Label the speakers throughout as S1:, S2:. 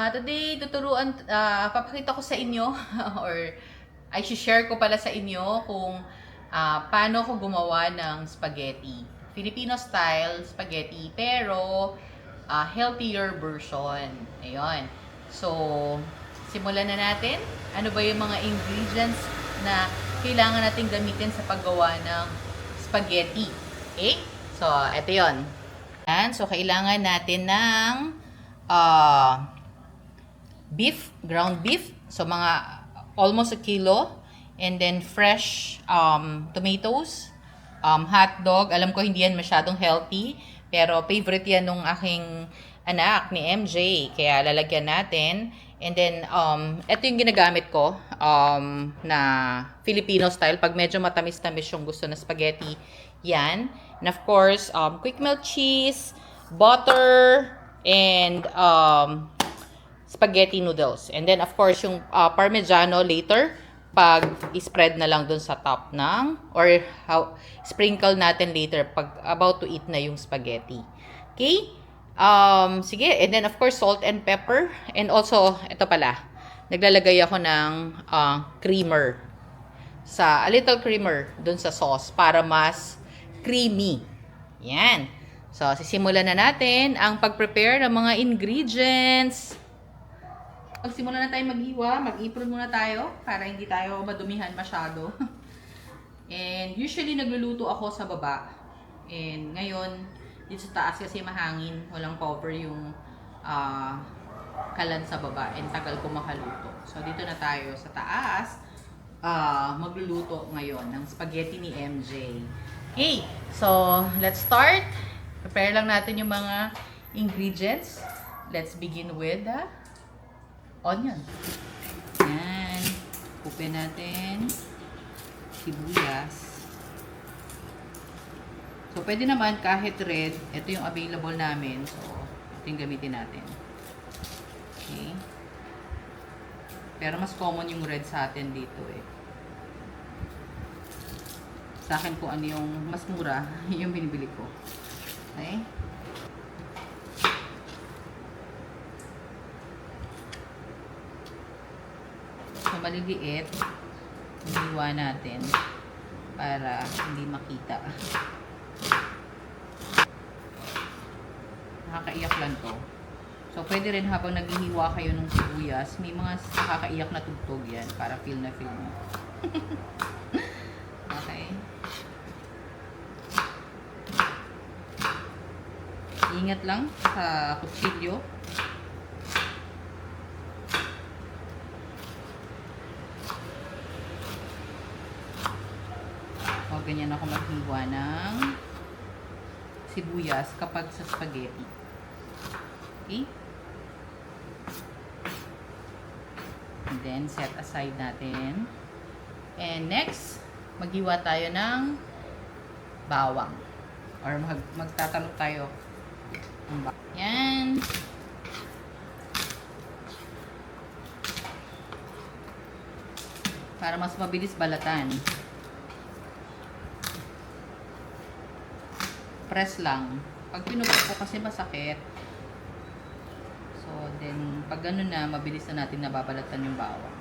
S1: Today, papakita ko sa inyo or I share ko pala sa inyo kung paano ko gumawa ng spaghetti. Filipino style spaghetti pero healthier version. Ayun. So, simulan na natin. Ano ba yung mga ingredients na kailangan natin gamitin sa paggawa ng spaghetti? Okay? So, ito yon. So, kailangan natin ng beef, ground beef. So, mga almost a kilo. And then, fresh tomatoes, hot dog. Alam ko hindi yan masyadong healthy. Pero, favorite yan nung aking anak ni MJ. Kaya, lalagyan natin. And then, ito yung ginagamit ko na Filipino style. Pag medyo matamis-tamis yung gusto na spaghetti, yan. And of course, quick melt cheese, butter, and spaghetti noodles. And then, of course, yung parmigiano later, pag spread na lang dun sa top ng, or sprinkle natin later pag about to eat na yung spaghetti. Okay? Sige. And then, of course, salt and pepper. And also, ito pala, naglalagay ako ng creamer. A little creamer dun sa sauce para mas creamy. Yan. So, sisimulan na natin ang pag-prepare ng mga ingredients. Magsimula na tayo maghiwa, mag-apron muna tayo para hindi tayo madumihan masyado. And usually nagluluto ako sa baba. And ngayon, dito sa taas kasi mahangin, walang cover yung kalan sa baba. And tagal ko makaluto. So dito na tayo sa taas, magluluto ngayon ng spaghetti ni MJ. Okay, so let's start. Prepare lang natin yung mga ingredients. Let's begin with the onion. Yan. Open natin. Sibuyas. So, pwede naman kahit red. Ito yung available namin. So, ito yung gamitin natin. Okay. Pero mas common yung red sa atin dito eh. Sa akin kung ano yung mas mura, yung binibili ko. Okay. So, maliliit. Hiwa natin para hindi makita. Nakakaiyak lang to. So, pwede rin habang naghihiwa kayo ng sibuyas, may mga nakakaiyak na tugtog yan para feel na feel mo. Okay. Ingat lang sa kutsilyo. O, ganyan ako maghiwa ng sibuyas kapag sa spaghetti. Okay? And then, set aside natin. And next, maghiwa tayo ng bawang. Or magtatalok tayo. Yan. Para mas mabilis balatan. Press lang. Pag pinupok ko kasi masakit. So, then, pag ganun na, mabilis na natin nababalatan yung bawang.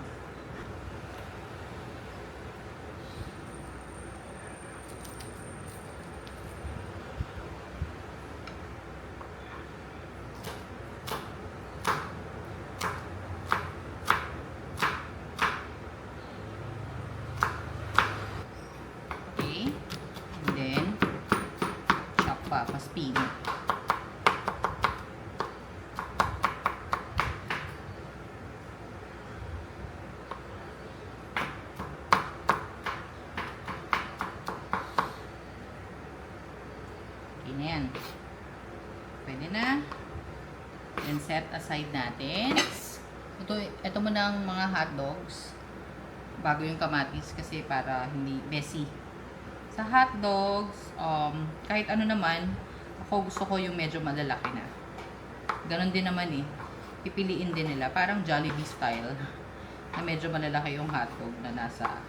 S1: Okay. And then, chop pa, paspino. Okay na yan. Pwede na. Then set aside natin. Ito muna ang mga hot dogs. Bago yung kamatis kasi para hindi messy. Sa hot dogs, kahit ano naman, ako gusto ko yung medyo malalaki na. Ganon din naman eh. Pipiliin din nila. Parang Jollibee style. Na medyo malalaki yung hot dog na nasa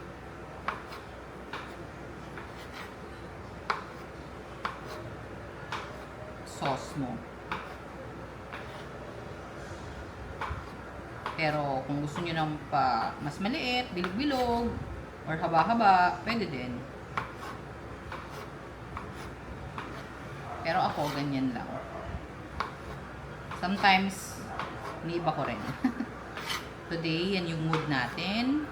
S1: sauce mo. Pero kung gusto nyo ng pa mas maliit, bilog-bilog, or haba-haba, pwede din. Pero ako, ganyan lang. Sometimes, iniiba ko rin. Today, yan yung mood natin.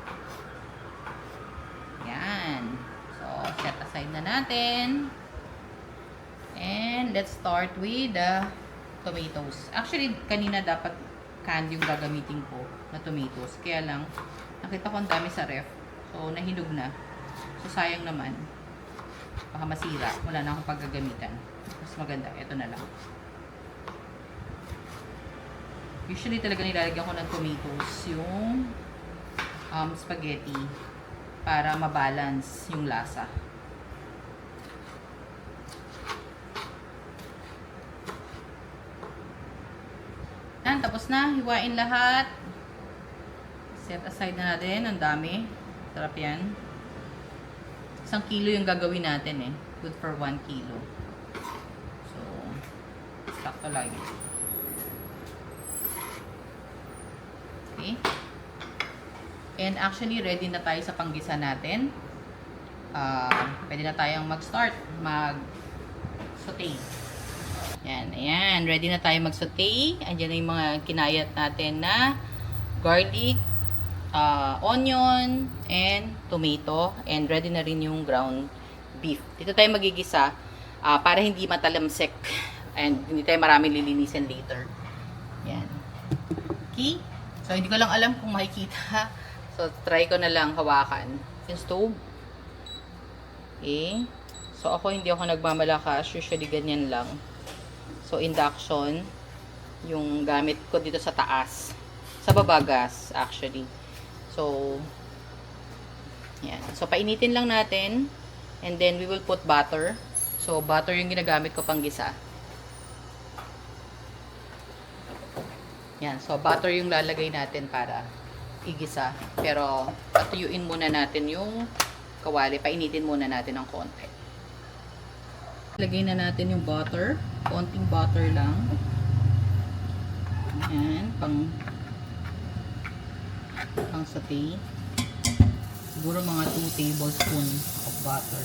S1: Yan. So, set aside na natin. And let's start with the tomatoes. Actually, kanina dapat canned yung gagamitin ko na tomatoes. Kaya lang, nakita ko ang dami sa ref. So, nahinog na. So, sayang naman. Baka masira. Wala na akong paggagamitan. Mas maganda. Ito na lang. Usually talaga nilalagyan ko ng tomatoes yung spaghetti para mabalance yung lasa. Yan, tapos na. Hiwain lahat. Set aside na natin. Ang dami. Sarap yan. 1 kilo yung gagawin natin eh. Good for 1 kilo. So, sakto lagi. Okay. And actually, ready na tayo sa panggisa natin. Pwede na tayong mag-start. Mag-saute. Yan, ayan. Ready na tayo mag-saute. Andiyan na yung mga kinayat natin na garlic, onion, and tomato. And ready na rin yung ground beef. Dito tayo magigisa para hindi matalamsik. And hindi tayo marami lilinisin later. Yan. Okay. So, hindi ko lang alam kung makikita. So, try ko na lang hawakan yung stove. Okay. So, hindi ako nagmamalakas. Usually, ganyan lang. So, induction, yung gamit ko dito sa taas. Sa baba gas, actually. So, yan. So, painitin lang natin. And then, we will put butter. So, butter yung ginagamit ko pang gisa. Yan. So, butter yung lalagay natin para igisa. Pero, patuyuin muna natin yung kawali. Painitin muna natin ng konti. Lagay na natin yung butter. Konting butter lang. Ayan. Pang saute. Siguro mga 2 tablespoons of butter.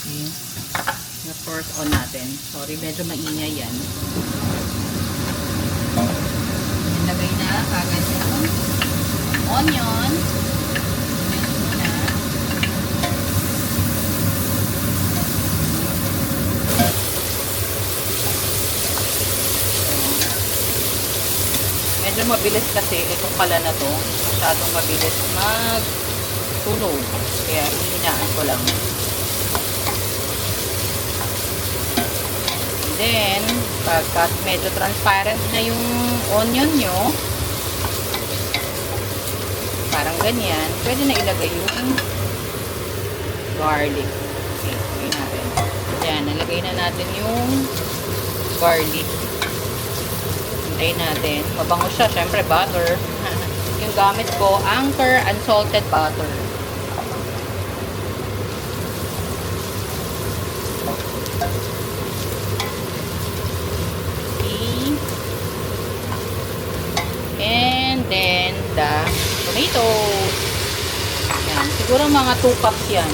S1: Okay. Na-force on natin. Sorry, medyo maingay yan. Ilagay na kagad yung onion. Medyo mabilis kasi itong pala na to. Masyadong mabilis mag-tunog. Kaya ihinaan ko lang. And then, pagka medyo transparent na yung onion nyo, parang ganyan, pwede na ilagay yung garlic. Okay, ilagay natin. Yan, nalagay na natin yung garlic. Hintayin natin. Mabango siya. Siyempre, butter. Yung gamit ko, Anchor Unsalted Butter. Okay. And then, the tomatoes. Yan. Siguro mga 2 cups yan.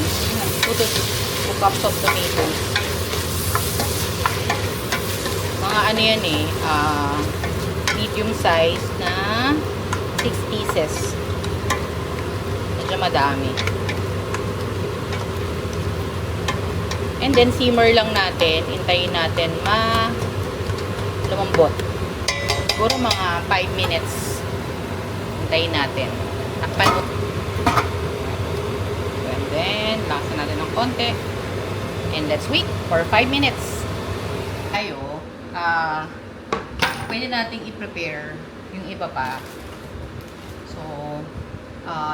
S1: 2 cups of tomatoes. Mga ano yan eh, medium size na 6 pieces. Medyo madami. And then, simmer lang natin. Hintayin natin lumambot. Siguro mga 5 minutes. Hintayin natin. Takpan mo. And then, lakasan natin ng konti. And let's wait for 5 minutes. Ayo. Pwede nating i-prepare yung iba pa. So,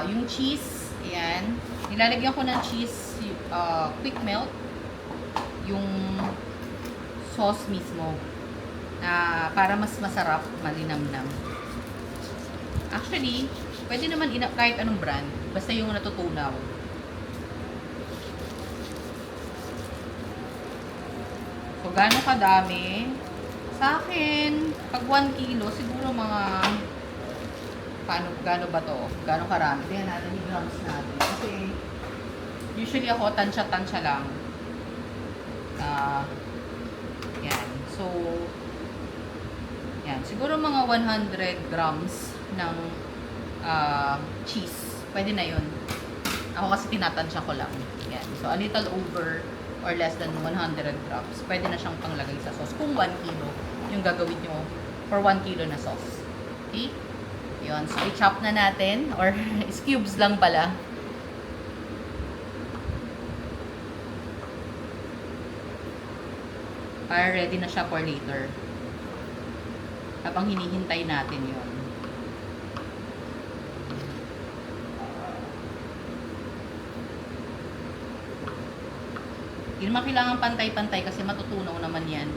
S1: yung cheese, ayan. Nilalagyan ko ng cheese, quick melt. Yung sauce mismo. Para mas masarap, malinamnam. Actually, pwede naman kahit anong brand. Basta yung natutunaw. So, gano'ng kadami? Sa akin, pag 1 kilo, siguro mga, gaano ba to? Gaano karami? Tingnan natin yung grams natin. Kasi, usually ako, tansya-tansya lang. Yan. So, yan. Siguro mga 100 grams ng cheese. Pwede na yun. Ako kasi tinatansya ko lang. Yan. So, a little over or less than 100 grams. Pwede na siyang panglagay sa sauce. Kung 1 kilo yung gagawin nyo for 1 kilo na sauce. Okay? Yun. So, i-chop na natin. Or, is cubes lang pala. Para ready na siya for later. Habang hinihintay natin yun. Hindi naman kailangan pantay-pantay kasi matutunaw naman yan.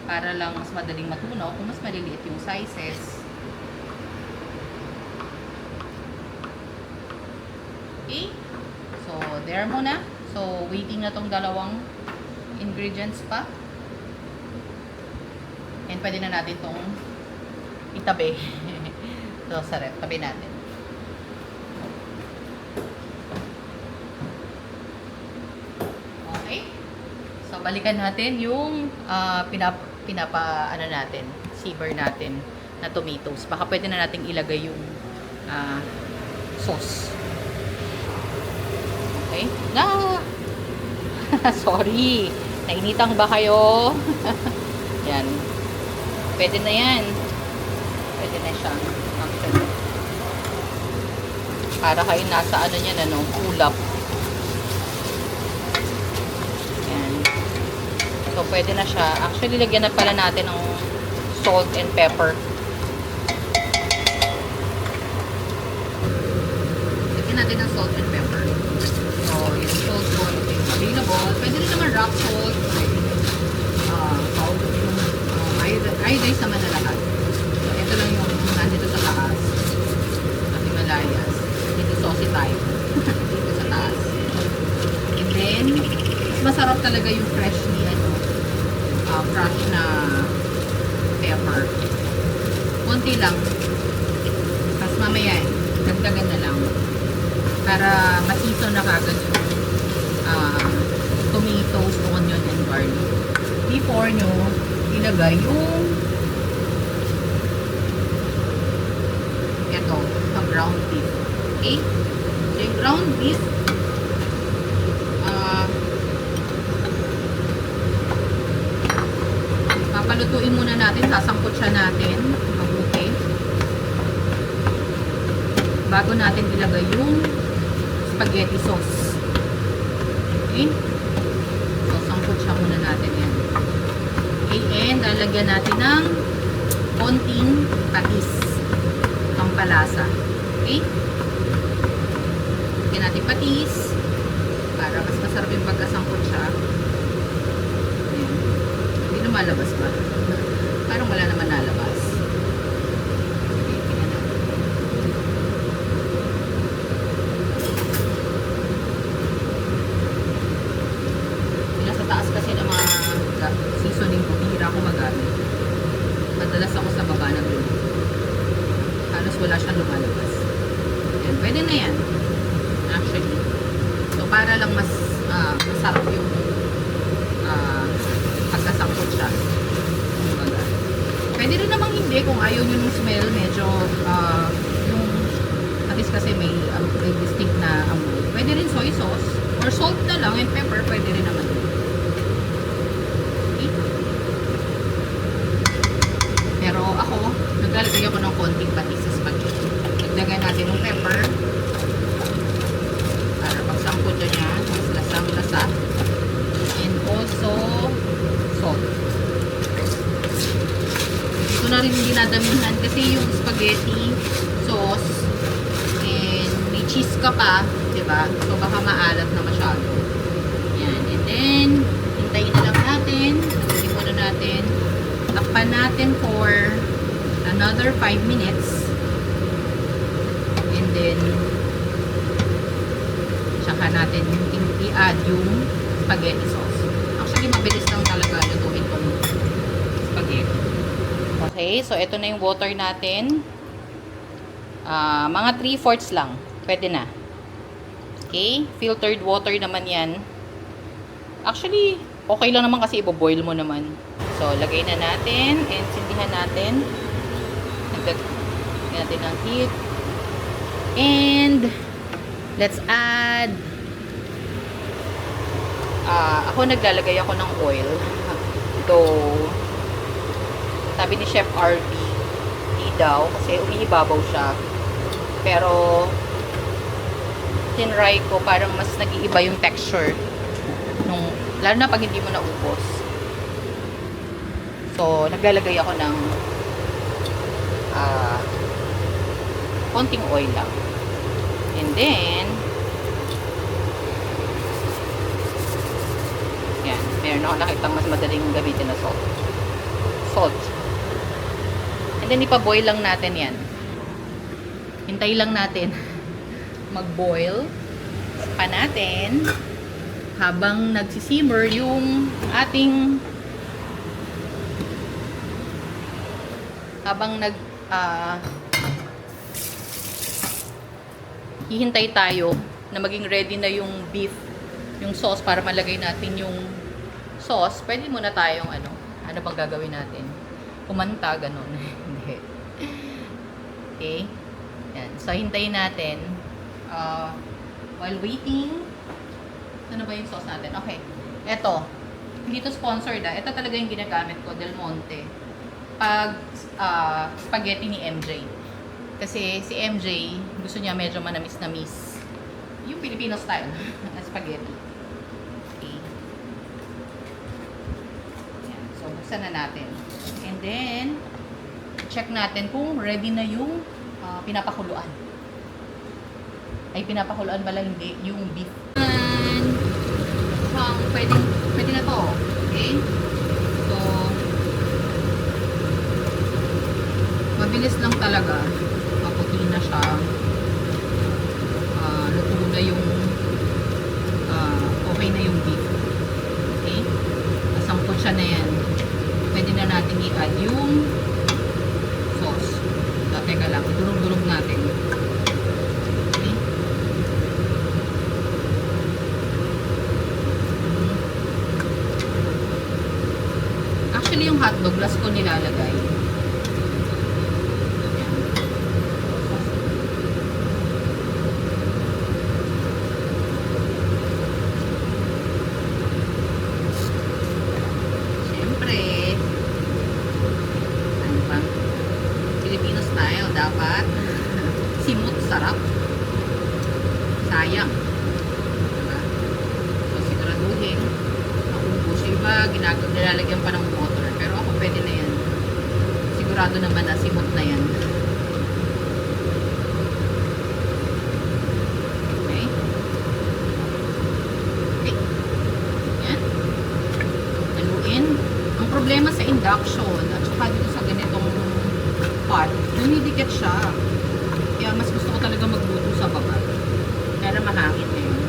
S1: Para lang mas madaling matunaw kung mas maliliit yung sizes. Okay? So, there muna. So, waiting na tong dalawang ingredients pa. And pwede na natin tong itabi. So, sa ref. Tabi natin. So, balikan natin yung ano natin, seaver natin na tomatoes. Baka pwede na nating ilagay yung sauce. Okay? Sorry. Nainitang ba kayo? Yan. Pwede na yan. Pwede na siya. Actually. Para kayo nasa ano niyan, ulap. So, pwede na siya. Actually, lagyan na pala natin ng salt and pepper. Lagyan natin ng salt and pepper. So, yung salt po is available. Pwede rin naman rock salt. Iodized naman na lahat. So, ito lang yung nandito sa taas. At Himalayas. Dito saucy tayo. Dito sa taas. And then, masarap talaga yung freshly fresh na pepper. Konti lang. Tapos mamaya, dagdagan na lang. Para ma-season na kagad yung tomatoes, onion, and garlic. Before nyo ilagay yung sa ground beef. Okay? So, yung ground beef papalutuin muna natin, sasangkot siya natin mabuti bago natin ilagay yung spaghetti sauce. Okay? So, sangkot siya muna natin yan. Okay, and lalagyan natin ng konting patis pampalasa. Okay? Lagyan natin patis para mas masarap yung pagkasangkot siya. Malabas ba? Parang wala naman nalabas. Okay, tingnan natin. Nasa taas kasi ng mga seasoning ko, hira ako magamit. Madalas ako sa baba ng lulo. Halos wala siyang lumalabas. Yan, pwede na yan. Actually. So, para lang mas masarap yung pagkasangkot siya. Pwede rin namang hindi kung ayaw nyo ng smell, medyo yung patis kasi may distinct na amoy. Pwede rin soy sauce or salt na lang and pepper, pwede rin naman. Okay. Pero ako, naglalagay ako ng konting patis sa spaghetti. Nagdagan natin ng pepper para pagsangkot niya, mas lasang-lasa. And also salt. Ito na rin dinadamihan kasi yung spaghetti sauce and may cheese ka pa, diba? So baka maalat na masyado. Yan. And then, hintayin na lang natin. Lagyan muna natin. Takpan natin for another 5 minutes. And then, tsaka natin i-add yung spaghetti sauce. Okay, so ito na yung water natin. Mga 3/4 lang. Pwede na. Okay, filtered water naman yan. Actually, okay lang naman kasi ibo-boil mo naman. So, lagay na natin and sindihan natin. Lagyan natin ng heat. And, let's add. Ako naglalagay ako ng oil. Though, sabi ni Chef RB, di daw, kasi umiibabaw siya. Pero, tinry ko, parang mas nag-iiba yung texture. Lalo na pag hindi mo naubos. So, naglalagay ako ng konting oil lang. And then, yan. Meron ako nakitang mas madaling gamitin na salt. Salt. And then, ipa-boil lang natin yan. Hintay lang natin mag-boil pa natin habang nagsisimmer yung ating hihintay tayo na maging ready na yung beef, yung sauce para malagay natin yung sauce. Pwede muna tayong ano bang gagawin natin? Kumanta, ganun. Hindi. Okay. Yan. So, hintayin natin while waiting. Ano ba yung sauce natin? Okay. Ito. Hindi to sponsored ah. Ito talaga yung ginagamit ko, Del Monte. Pag spaghetti ni MJ. Kasi si MJ, gusto niya medyo manamis-namis. Yung Filipino style na spaghetti. Okay. Yan. So, buksan na natin. And then, check natin kung ready na yung pinapakuluan. Ay, pinapakuluan pala hindi, yung beef. Pwede na to. Okay? So, mabilis lang talaga. Maputi na siya. Luto na yung okay na yung beef. Okay? Nasampot siya na yan. Pwede na natin i-add yung sauce. Teka lang, durog-durog natin. Okay? Actually, yung hotdog, last ko nilalagay. Siyempre, ano pa? Filipino style, dapat simot, sarap. Sayang. Diba? So, siguraduhin maubos. Yung iba, nilalagyan pa ng water. Pero ako, pwede na yan. Sigurado naman na simot na yan. Okay? Okay. Yan. Haluin. Ang problema sa induction at saka dito sa ganitong pot, dumidikit siya. Kaya mas gusto ko talaga magluto sa baba. Para mahangin na yun.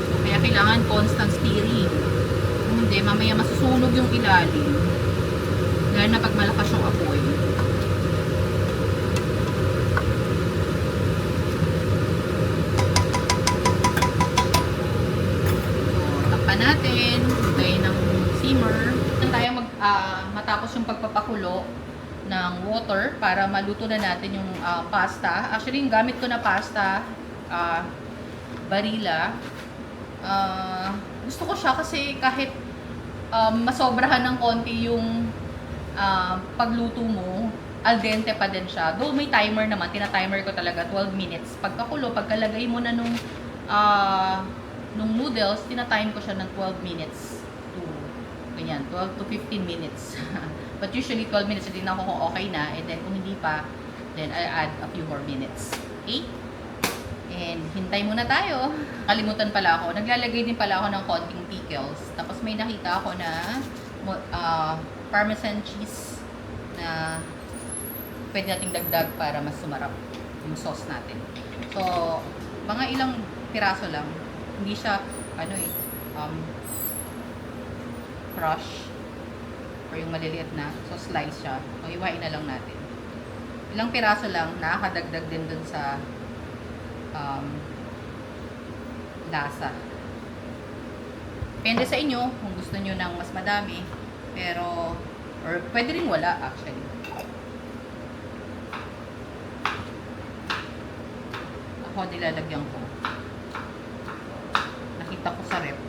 S1: So, kaya kailangan constant stirring. Kung hindi, mamaya masusunog yung ilalim. Lalo na pag malakas yung apoy. So, takpan natin. Tayo ng simmer. Tayo matapos yung pagpapakulo ng water para maluto na natin yung pasta. Actually, yung gamit ko na pasta, Barilla, gusto ko siya kasi kahit masobrahan ng konti yung pagluto mo, al dente pa din siya. Though may timer naman, tina-timer ko talaga 12 minutes. Pagkakulo, pagkalagay mo na nung noodles, tina-time ko siya ng 12 minutes to ganyan, 12 to 15 minutes. But usually 12 minutes din ako kung okay na, and then kung hindi pa, then I add a few more minutes. Okay? And hintay muna tayo. Kalimutan pala ako. Naglalagay din pala ako ng konting pickles. Tapos may nakita ako na Parmesan cheese na pwede nating dagdag para mas sumarap yung sauce natin. So, mga ilang piraso lang. Hindi siya, crush. or yung maliliit na. So, slice siya. So, iwain na lang natin. Ilang piraso lang, nakakadagdag din dun sa lasa. Depende sa inyo kung gusto nyo ng mas madami. Pero, or pwede rin wala actually. Ako nilalagyan ko. Nakita ko sa rep.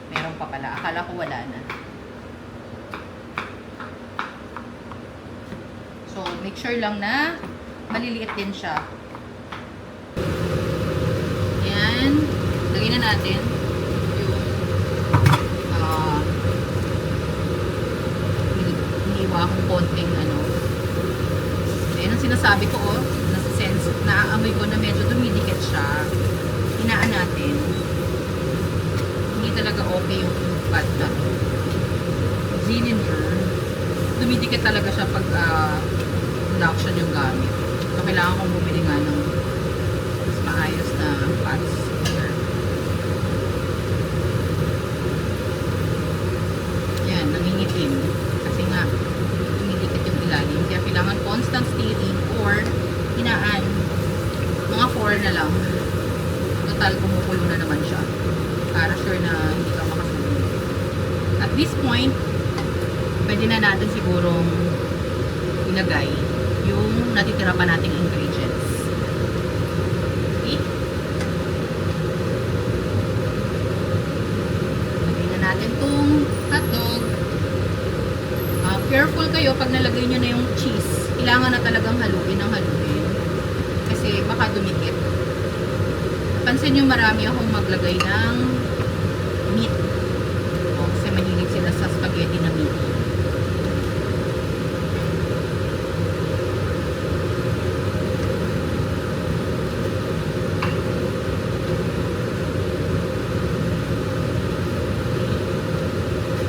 S1: Meron pa pala. Akala ko wala na. So, make sure lang na maliliit din siya. Ayan. Lagyan na natin yung hiniwa kong konting Ayan ang sinasabi ko, nasa sense, naaamoy ko na medyo dumidikit siya. Hinaan natin. Hindi talaga okay yung pad na to. Ginger, dumidikit talaga siya pag induction yung gamit. So, kailangan kong bumili nga ng mas maayos na pads. Yan, nangingitim. Kasi nga, dumidikit yung ilalim. Kaya kailangan constant stirring or hinaan. Mga 4 na lang. Total, kumukulo na naman siya. Para sure na hindi ka makasulit. At this point, pwede na natin sigurong ilagay yung natitira pa nating ingredients. Okay? Lagay na natin itong hotdog. Careful kayo pag nalagay nyo na yung cheese. Kailangan na talagang haluin ng haluin. Kasi baka dumikit. Pansin nyo marami akong maglagay ng meat. Kasi mahilig sila sa spaghetti na meat.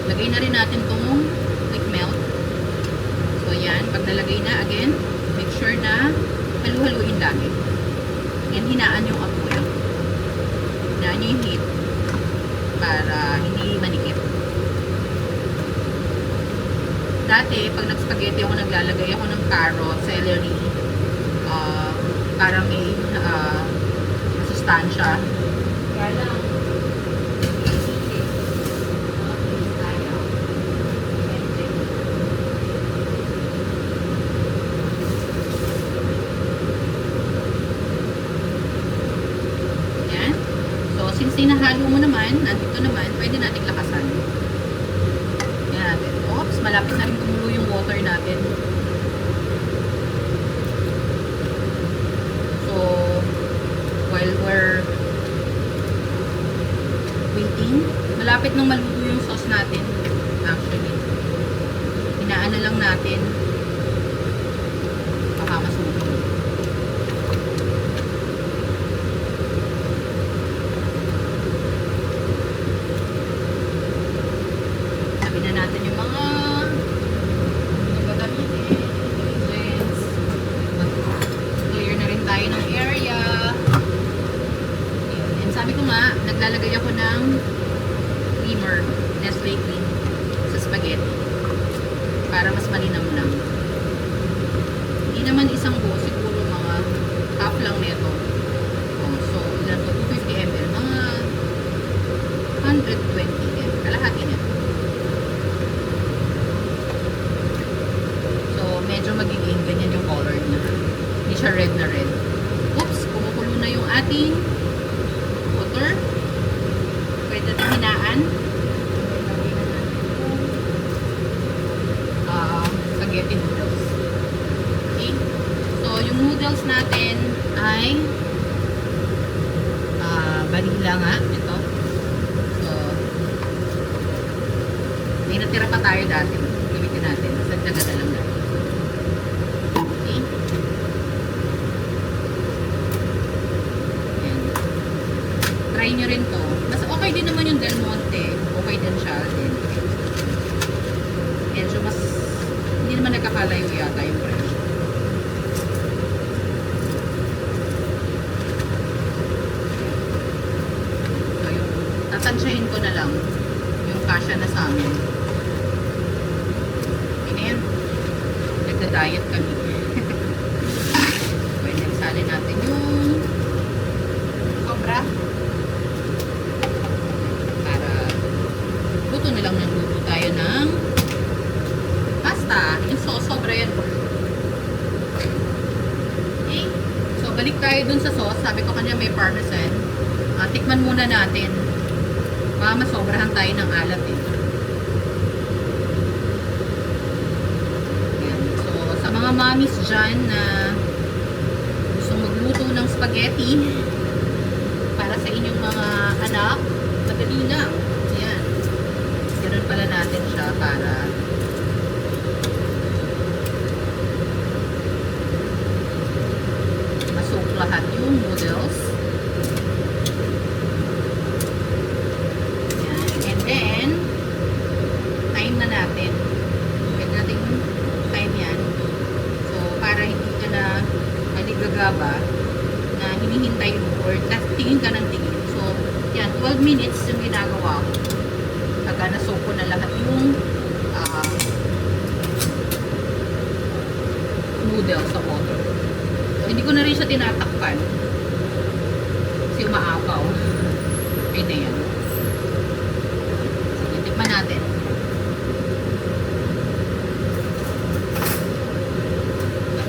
S1: Lagay na rin natin itong quick melt. So, yan. Pag nalagay na, again, make sure na halu-haluin lagi. And hinaan yung apoy. Hinaan nyo yung heat para hindi manikip. Dati, pag nag-spaghetti ako, naglalagay ako ng carrot, celery, para may sustansya. Kaya lang, since sinahalo mo naman, nandito naman, pwede natin lakasan. Yan natin. Oops, malapit na rin kumulo yung water natin. So, while we're waiting, malapit nang maluto yung sauce natin. Actually, hinaan na lang natin. Baka masulo. Natin yung mga gagamitin, ingredients. Clear na rin tayo ng area. And sabi ko nga, naglalagay ako ng creamer, Nestle cream, sa spaghetti. Para mas malinamnam. Hindi naman isang buo, siguro mga half lang nito. So, ilan to? 250 ml. Mga 120 ml. Kalahati nito. Medyo magiging ganyan yung color niya. Hindi siya red na red. Oops, kumukulo na yung ating water. Pwede natin hinaan. Spaghetti noodles. Okay? So, yung noodles natin ay vanilla nga. Ito. So, may natira pa tayo dati. Gamitin natin. Sadyaga na lang natin. Try nyo rin to. Mas okay din naman yung Del Monte. Okay din siya. Medyo mas hindi naman nagkakalayo yata yung presyo. So yung tatansyahin ko na lang yung kasya na sa amin. nagda-diet kami. Pwede salin natin yung sobra. Para luto na lang ng luto tayo ng pasta. Yung sobra yan. Okay. So, balik tayo dun sa sauce. Sabi ko kanya may parmesan. Tikman muna natin. Masobrahan tayo ng alat eh. Ayan. So, sa mga mommies dyan na gusto magluto ng spaghetti para sa inyong mga anak, madali lang. Ayan. Ganun pala natin siya para masok lahat yung noodles. Then, time na natin. Pwede natin time yan. So, para hindi ka na maligagaba na hinihintay mo or tingin ka ng tingin. So, yan, 12 minutes yung ginagawa ko. Pagka nasok ko na lahat yung noodles sa water. So, hindi ko na rin siya tinatakpan. Kasi umaapaw. Okay na yan. Natin.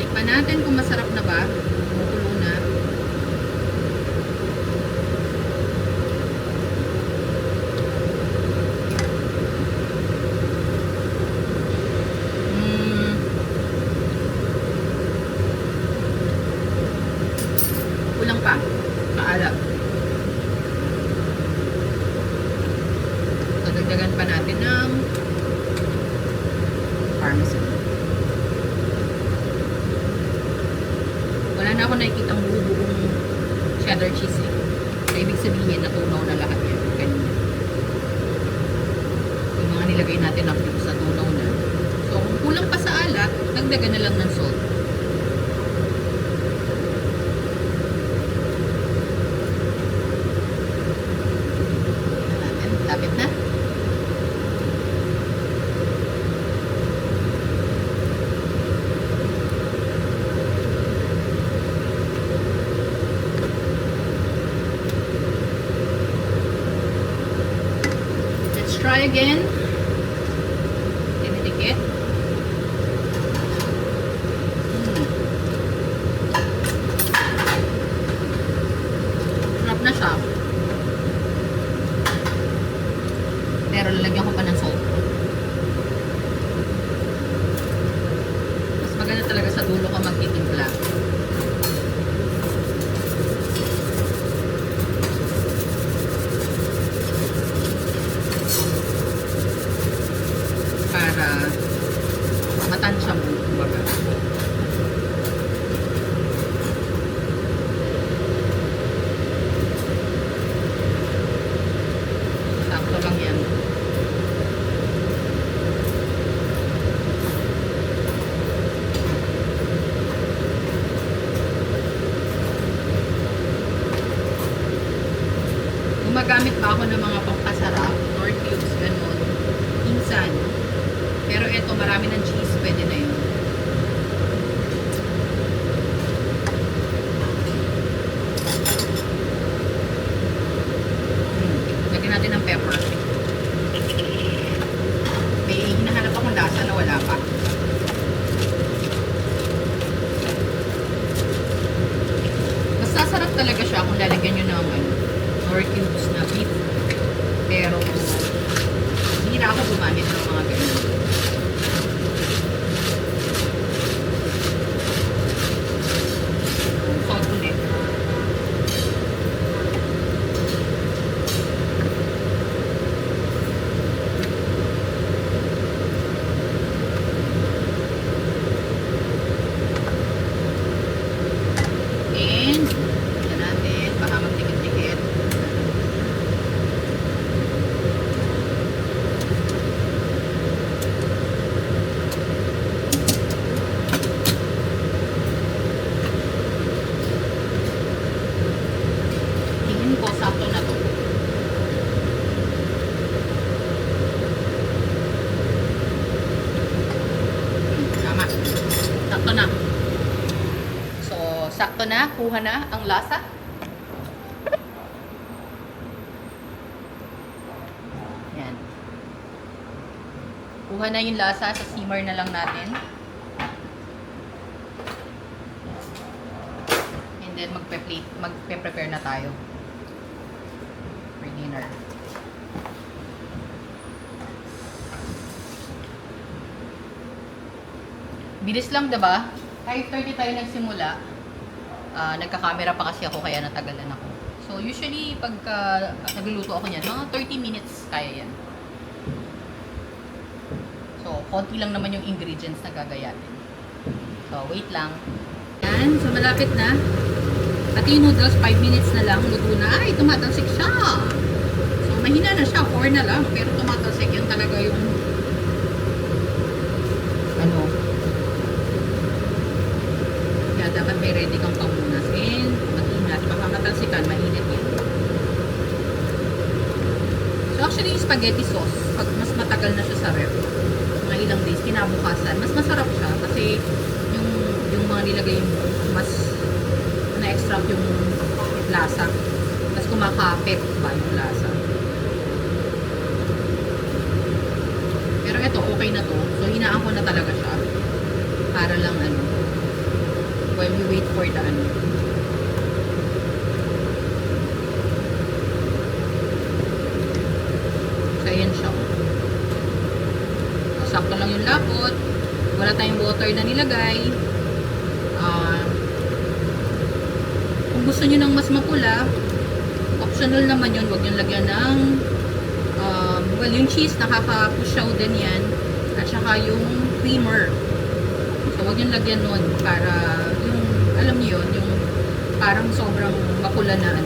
S1: Tikman natin kung masarap na ba. Kumukulo na. Kulang pa. Maalat. Dagdagan pa natin ng parmesan. Wala na ako nakikita ang buong cheddar cheese eh. So, ibig sabihin, natunaw na lahat yan. Kanina. Yung mga nilagay natin na cubes sa tunaw na. So, kung kulang pa sa alat, dagdagan na lang ng salt. Lapit na. Try again. Dinitikit. Sarap na siya. Pero lalagyan ko pa ng salt. Mas maganda talaga sa dulo ka magtitimpla. Para matansya mo, kumbaga. Sakto lang yan. Gumagamit pa ako ng mga pampasarap, nor cubes, ganun. Minsan. Pero eto, marami ng cheese, pwede na yun. Lagyan natin ng pepper. May hinahanap akong lasa na wala pa. Mas sasarap talaga siya kung lalagyan nyo ng nor cubes na beef. Pero, hindi na ako gumamit ng mga ganyan. sakto na, kuha na ang lasa. Yan. Kuha na yung lasa, sa simmer na lang natin. And then magpe-prepare na tayo for dinner. Bilis lang, diba? 5:30 tayo nagsimula. Nagka-camera pa kasi ako, kaya natagalan ako. So, usually, pagka nagluluto ako niyan, mga 30 minutes kaya yan. So, konti lang naman yung ingredients na gagayatin. So, wait lang. Yan. So, malapit na. At yung noodles, 5 minutes na lang. Luto na. Ay, tumatalsik siya. So, mahina na siya. 4 na lang. Pero tumatalsik. Yan talaga yung dapat may ready kang pamunas and mag-ingat, baka matalsikan, mainit yan. So actually yung spaghetti sauce, pag mas matagal na siya sa ref, mga ilang days, kinabukasan, mas masarap siya kasi yung mga nilagay mas na-extract yung lasa, mas kumakapit ba yung lasa. Pero ito, okay na to. So hinaan ko na talaga siya para lang while we wait for the So, ayan siya. Sakto lang yung lapot. Wala tayong water na nilagay. Kung gusto nyo ng mas mapula, optional naman yun. Huwag nyo lagyan ng well, yung cheese, nakaka-pushaw din yan. At saka yung creamer. So, huwag nyo lagyan nun para alam niyo yun, yung parang sobrang makula na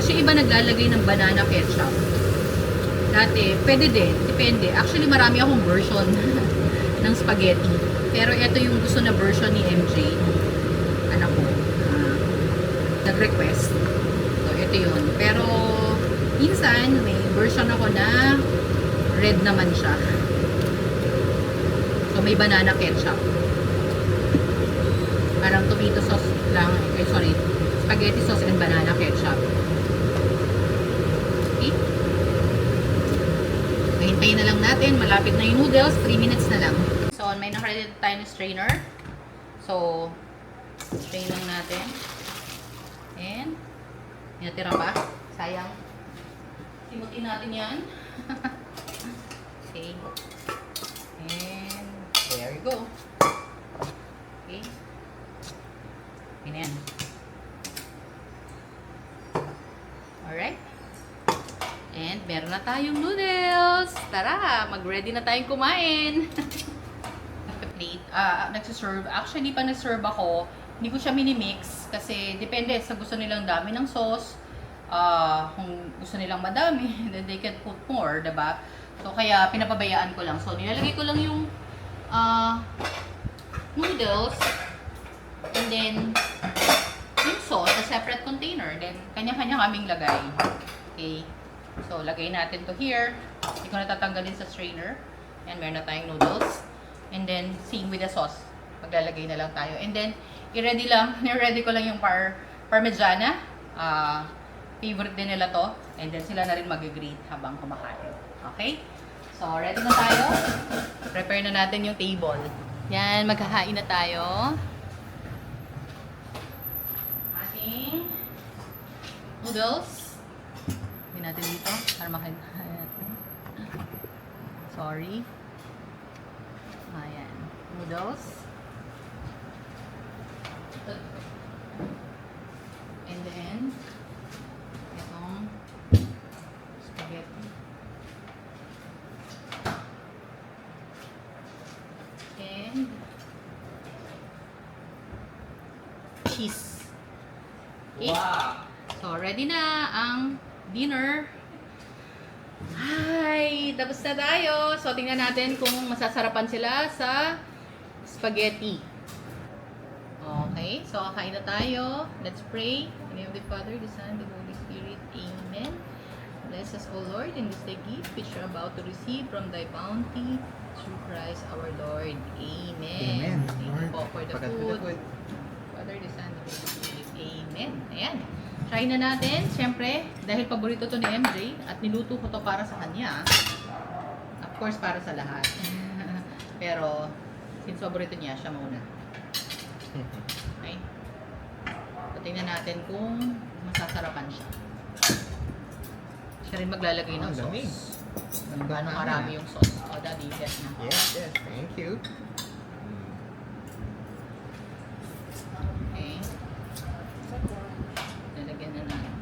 S1: Kasi iba naglalagay ng banana ketchup. Dati, pwede din, depende. Actually, marami akong version ng spaghetti. Pero ito yung gusto na version ni MJ, anak ko, nag-request. So, ito yun. Pero, minsan, may version ako na red naman siya. So, may banana ketchup. Parang tomato sauce lang, spaghetti sauce and banana ketchup. Okay? So, hintayin na lang natin. Malapit na yung noodles. 3 minutes na lang. So, may nakaready tayo ng strainer. So, strain lang natin. And, natira pa. Sayang. Simutin natin yan. Okay. And, there you go. Okay. Ganyan. Alright. And meron na tayong noodles. Tara, mag-ready na tayong kumain. Plate. Nagsiserve. Actually, pag nag-serve ako, hindi ko siya mini-mix kasi depende sa gusto nilang dami ng sauce. Kung gusto nilang madami, then they can put more, diba? So, kaya pinapabayaan ko lang. So, nilalagay ko lang yung noodles. And then, yung sauce sa separate container. Then, kanya-kanya kaming lagay. Okay. So, lagay natin to here. Hindi ko natatanggalin sa strainer. And meron na tayong noodles. And then, same with the sauce. Maglalagay na lang tayo. And then, nire-ready ko lang yung parmigiana. Favorite din nila to. And then, sila na rin mag-greet habang kumakain. Okay? So, ready na tayo. Prepare na natin yung table. Yan, maghahain na tayo. Noodles. Gawin natin dito para makita natin. Sorry. Ayan. Noodles. And then, itong spaghetti. And cheese. Okay? Wow! So, ready na ang dinner. Hi! Tapos na tayo. So, tingnan natin kung masasarapan sila sa spaghetti. Okay. So, kakain na tayo. Let's pray. In the name of the Father, the Son, the Holy Spirit. Amen. Bless us, O Lord, in this day gift which we are about to receive from thy bounty through Christ our Lord. Amen.
S2: Amen.
S1: Thank you po for the
S2: Pagkat
S1: food.
S2: food.
S1: Father, the Son, the Holy Spirit. Amen. Ayan. Try na natin. Siyempre, dahil paborito to ni MJ at niluto ko to para sa kanya. Of course, para sa lahat. Pero, since paborito niya, siya muna. Okay? Tingnan natin kung masasarapan siya. Siya rin maglalagay ng sauce. Gano'ng marami yung sauce. O, Daddy, yes na.
S2: Yes, yes. Thank you.
S1: Okay. Lalagyan na natin.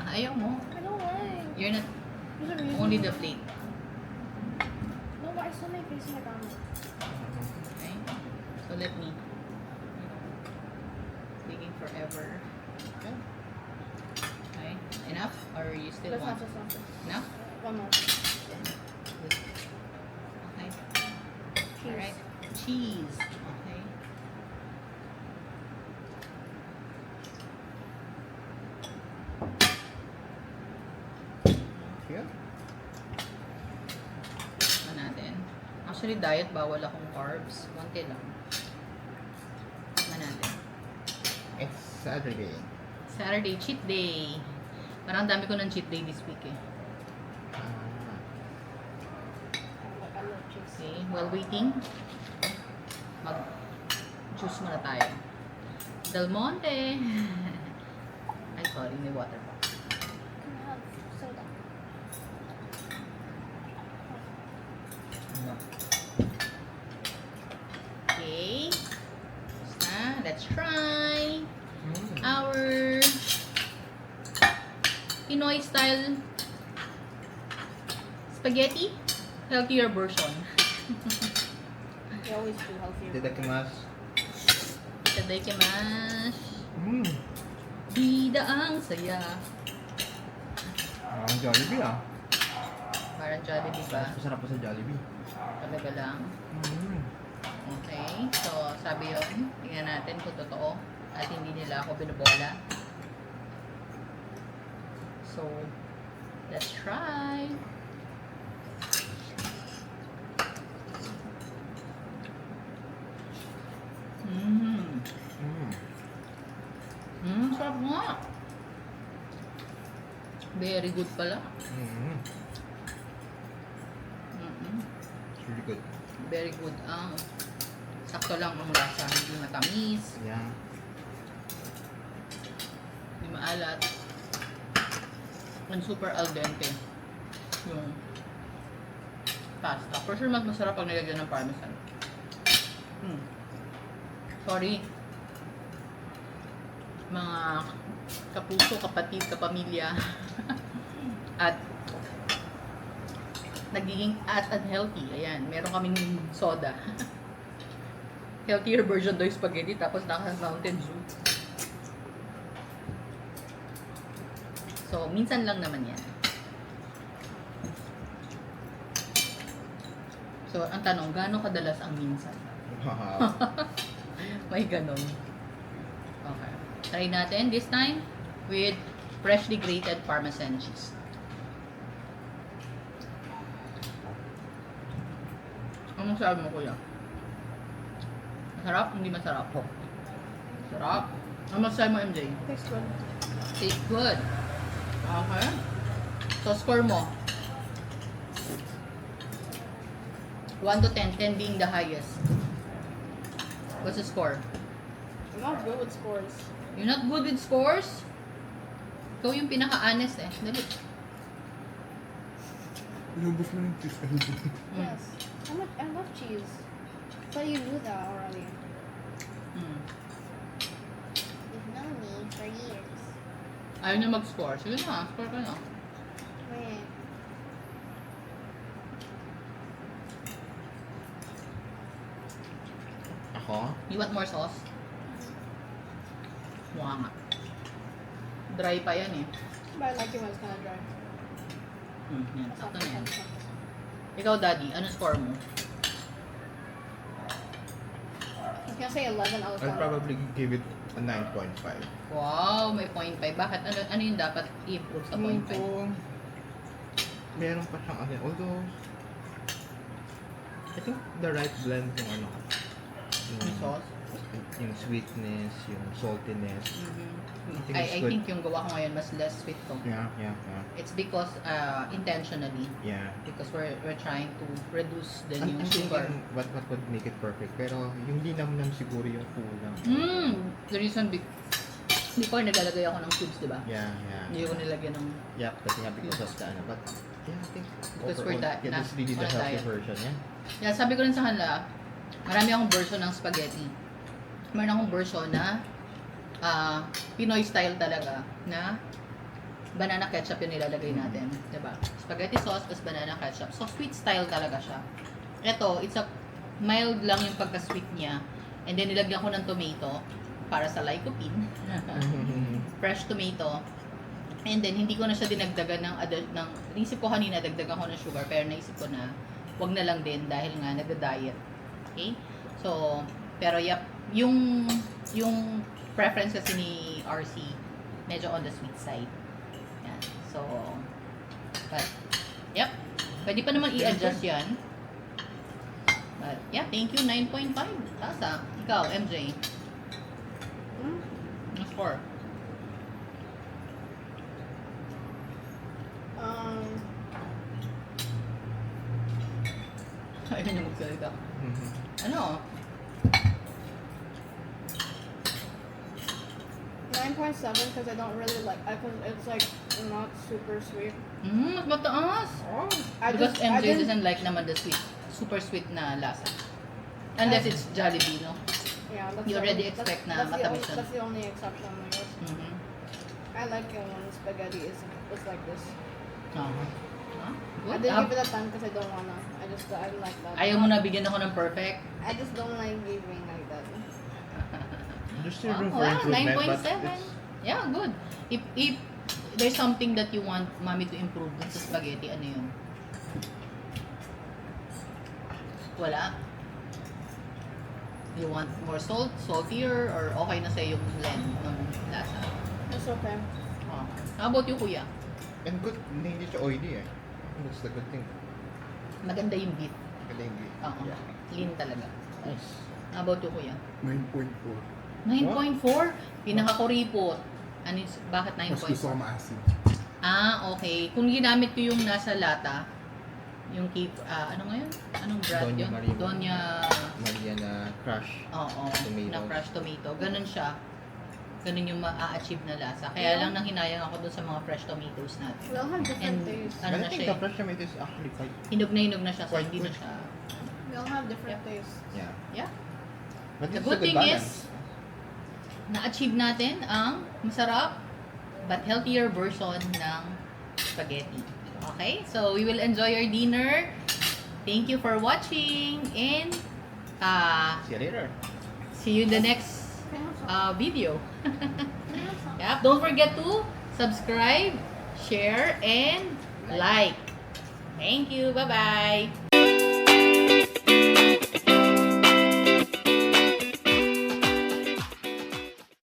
S1: Ayaw mo.
S3: I don't like.
S1: You're not
S3: There's a reason.
S1: only the plate.
S3: No, but I still make face in my mouth.
S1: Okay? So let me. Taking forever.
S2: Okay.
S1: Okay? Enough? Or you still
S3: That's
S1: want?
S3: not just not.
S1: Enough?
S3: One more.
S1: Okay.
S3: Cheese.
S1: Alright. Cheese. Okay.
S2: Thank you.
S1: Ano natin? Actually, diet, bawal akong carbs. Konti lang. Ano natin?
S2: It's Saturday.
S1: Saturday, cheat day. Parang dami ko ng cheat day this week eh.
S2: Ah,
S3: I love cheese.
S1: Okay, while waiting, mag-juice muna tayo. Del Monte! Ay, sorry, may water pa.
S3: Can I have soda?
S2: no.
S1: Okay. Basta, let's try
S2: Mm.
S1: our Pinoy style spaghetti. Healthier version.
S3: We always do healthier.
S2: Itadakimasu.
S1: Itadakimasu.
S2: Mm.
S1: Bida ang saya.
S2: Ang Jollibee ah.
S1: Parang Jollibee ba?
S2: Masarap pa sa Jollibee.
S1: Talaga lang.
S2: Mm.
S1: Okay. So, sabi yun. Tingnan natin kung totoo. At hindi nila ako binubola. So, let's try. Mmm.
S2: Mm.
S1: Sarap nga. Very good pala.
S2: Mm.
S1: Mm-mm.
S2: It's really good.
S1: Very good. Sakto lang ang lasa. Hindi matamis.
S2: Yeah.
S1: Hindi maalat. And super al dente. Yung pasta. For sure, mas masarap pag nilagyan ng parmesan. Sorry. Mga kapuso, kapatid, kapamilya. At nagiging at unhealthy. Ayan, meron kaming soda. Healthier version daw yung spaghetti, tapos naka-Mountain Dew. So, minsan lang naman yan. So, ang tanong, gaano kadalas ang minsan?
S2: Wow.
S1: May ganon. Okay. Try natin this time with freshly grated Parmesan cheese. Anong sabi mo, kuya? Masarap? Hindi masarap? Sarap. Ano masasabi mo, MJ?
S3: Tastes good.
S1: Tastes good. Okay. So, score mo. 1 to 10, 10 being the highest. What's the score?
S3: I'm not good with scores.
S1: You're not good with scores? Ikaw yung pinaka-honest eh. Dali.
S2: Inubos mo yung cheese.
S3: Yes. I love cheese. But you knew that already.
S1: Mm.
S3: You've known me for years.
S1: Ayaw niya mag-score. Sige na, score ka na.
S3: Wait.
S2: Ako?
S1: You want more sauce? Mukha nga. Dry pa yan eh.
S3: But I like it when it's kind of dry.
S1: Yan,
S3: That's
S1: sakto
S3: not
S1: na yan.
S3: the
S1: Ikaw, Daddy, ano score mo?
S3: I was gonna say 11 out of
S2: I'd
S3: 10.
S2: probably give it a 9.5.
S1: Wow, may 0.5. Bakit? Ano yung dapat i-improve sa 0.5?
S2: Ito, meron pa siyang ano. Although, I think the right blend yung ano.
S1: Yung sauce.
S2: yung sweetness, yung saltiness. think
S1: I
S2: it's good.
S1: think yung gawa ko ngayon mas less sweet to.
S2: Yeah.
S1: It's because intentionally.
S2: Yeah.
S1: Because we're trying to reduce the
S2: I'm
S1: new
S2: thinking
S1: sugar.
S2: what would make it perfect. Pero yung linamnam siguro yung kulang.
S1: The reason before naglalagay ako ng cubes, di ba?
S2: Yeah.
S1: Hindi ko nilagyan ng...
S2: Yeah, kasi nga because of the ano. But yeah, I think
S1: Because
S2: overall,
S1: we're
S2: yeah, this is really the
S1: on a
S2: healthy
S1: diet.
S2: version. Yeah.
S1: Yeah, sabi ko rin sa kanila, marami akong version ng spaghetti. Meron akong version na Pinoy style talaga na banana ketchup yung nilalagay natin. Diba? Spaghetti sauce plus banana ketchup. So, sweet style talaga siya. Ito, it's a mild lang yung pagka-sweet niya. And then, nilagyan ko ng tomato para sa lycopene. Fresh tomato. And then, hindi ko na siya dinagdagan ng naisip ko kanina, dagdagan ko ng sugar. Pero naisip ko na, wag na lang din dahil nga nagda-diet. Okay? So, pero yep, yung preference kasi ni RC, medyo on the sweet side. Yan. So, but, yep. Pwede pa naman i-adjust yan. But, yeah, thank you, 9.5. Tasa. Ikaw, MJ. Mas 4. Ayaw niya magsalita. Ano?
S3: 9.7 because I don't really like. Because it's like not super sweet.
S1: Mas mataas. Because MJ doesn't like naman the sweet, super sweet na lasa. Unless it's Jollibee, no?
S3: Yeah, that's
S1: You
S3: the
S1: already
S3: only-
S1: expect na
S3: that's the
S1: matamis
S3: only-
S1: siya.
S3: That's the only exception, I guess. I like it when spaghetti is like this. I
S1: Good.
S3: didn't give it a 10 because I don't wanna. I like that.
S1: Ayaw mo na bigyan ako ng perfect?
S3: I just don't like giving like that.
S2: There's still room for
S1: Well,
S2: improvement, but
S1: 9.7.
S2: it's,
S1: Yeah, good. If there's something that you want mommy to improve dun sa spaghetti, ano yun? Wala? You want more saltier, or okay na sa'yo yung blend ng lasa?
S3: It's okay.
S1: Oh. How about you, kuya?
S2: and good, hindi siya oily eh. That's the good thing.
S1: Maganda yung beef.
S2: Maganda yung beef.
S1: Oo.
S2: Yeah.
S1: Lean talaga.
S2: Nice.
S1: How about you, kuya?
S4: 9.4.
S1: 9.4? Pinakakuripot. Ano yung, bakit
S4: Mas gusto
S1: 9.4?
S4: ko maasim.
S1: Okay. Kung ginamit ko yung nasa lata, yung ano ngayon? Anong brand
S2: Doña
S1: yun?
S2: Maria.
S1: Doña...
S2: Maria na crush.
S1: Oo.
S2: Tomatoes.
S1: Na crushed tomato. Ganun siya. Ganun yung ma-achieve na lasa. Kaya lang nang hinayang ako dun sa mga fresh tomatoes natin.
S3: We all have different
S1: And
S3: tastes.
S1: ano
S2: But
S1: na
S2: I think
S1: siya
S2: the
S1: eh.
S2: fresh tomato is actually quite,
S1: Hinog na siya. So
S2: Quite
S1: hindi na
S2: good.
S1: siya...
S3: We all have different tastes.
S2: yeah.
S1: Yeah.
S2: But
S1: The
S2: it's a
S1: good
S2: good
S1: thing
S2: balance.
S1: is, na-achieve natin ang masarap but healthier version ng spaghetti. Okay? So, we will enjoy our dinner. Thank you for watching and
S2: See you later.
S1: see you in the next video. Yeah, don't forget to subscribe, share, and like. Thank you. Bye-bye.